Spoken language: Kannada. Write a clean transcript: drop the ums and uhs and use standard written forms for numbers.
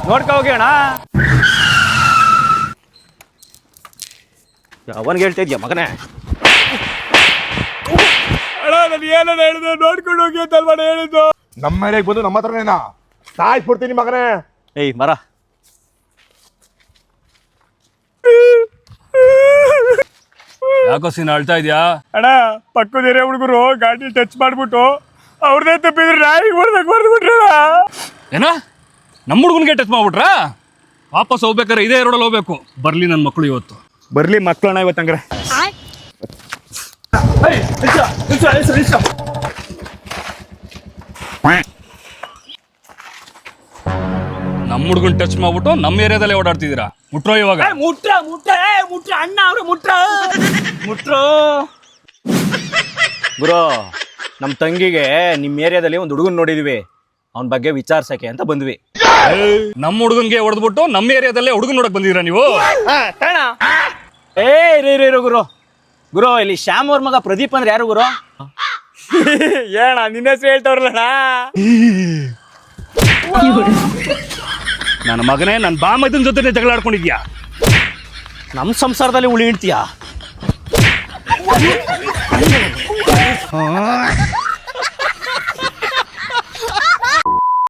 ನೋಡ್ಕೊ ಹೋಗಿ ಅಣ್ಣ. ಅವನ್ಗೆ ಹೇಳ್ತಾ ಇದ್ಯಾ ಮಗನೇ? ಅಣ್ಣ ನಾನು ಏನೋ ಹೇಳಿದೆ, ನೋಡ್ಕೊಂಡು ಹೋಗಿ ಅಂತ ಅಲ್ವಾ ಹೇಳಿದ್ದು. ನಮ್ಮ ಮನೆಗೆ ಬಂದು ನಮ್ಮ ಹತ್ರನೇನಾ ಸಾಯಿಸ್ಬಿಡ್ತೀನಿ ಮಗನೇ. ಏಯ್ ಮರ, ಯಾಕೋ ಸೀನ್ ಅಳ್ತಾ ಇದ್ಯಾ? ಅಣ್ಣ ಪಕ್ಕದ ಹುಡುಗರು ಗಾಡಿ ಟಚ್ ಮಾಡ್ಬಿಟ್ಟು ಅವ್ರದೇ ತಪ್ಪಿದ್ರೆ ನಾಯಿಗೆ ಹೊಡೆದ್ಬಿಟ್ರಲ್ಲ. ಏನ ನಮ್ಮ ಹುಡುಗನಿಗೆ ಟಚ್ ಮಾಡ್ಬಿಟ್ರಾ? ವಾಪಸ್ ಹೋಗ್ಬೇಕಾರೆ ಇದೇ ರೋಡಲ್ಲಿ ಹೋಗ್ಬೇಕು. ಬರ್ಲಿ ನನ್ನ ಮಕ್ಕಳು ಇವತ್ತು. ಬರ್ಲಿ ಮಕ್ಕಳಣ್ಣ ಇವತ್ತಂಗ್ರೆ. ನಮ್ಮ ಹುಡುಗನ್ ಟಚ್ ಮಾಡ್ಬಿಟ್ಟು ನಮ್ಮ ಏರಿಯಾದಲ್ಲೇ ಓಡಾಡ್ತಿದ್ದೀರಾ. ಮುಟ್ರೋ ಇವಾಗ. ಮುಟ್ರ ಅಣ್ಣ ಅವ್ರು ಮುಟ್ರು ಗುರು. ನಮ್ಮ ತಂಗಿಗೆ ನಿಮ್ಮ ಏರಿಯಾದಲ್ಲಿ ಒಂದು ಹುಡುಗನ್ ನೋಡಿದ್ವಿ, ಅವನ ಬಗ್ಗೆ ವಿಚಾರಿಸಕ್ಕೆ ಅಂತ ಬಂದ್ವಿ. ನಮ್ಮ ಹುಡುಗನ್ಗೆ ಹೊಡೆದ್ಬಿಟ್ಟು ನಮ್ಮ ಏರಿಯಾದಲ್ಲೇ ಹುಡುಗನ್ ನೋಡಕ್ ಬಂದಿದ್ದೀರಾ ನೀವು? ಏ ಗುರು ಗುರು, ಇಲ್ಲಿ ಶ್ಯಾಮ್ ಅವ್ರ ಮಗ ಪ್ರದೀಪ್ ಅಂದ್ರೆ ಯಾರು ಗುರು? ಏಣ ನಿನ್ನ ಹೆಸರು ಹೇಳ್ತವ್ರಲ್ಲ. ನನ್ನ ಮಗನೇ, ನನ್ನ ಬಾಮೈದನ್ ಜೊತೆ ಜಗಳ ಆಡ್ಕೊಂಡಿದ್ಯಾ? ನಮ್ಮ ಸಂಸಾರದಲ್ಲಿ ಉಳಿ ಇಡ್ತೀಯಾ?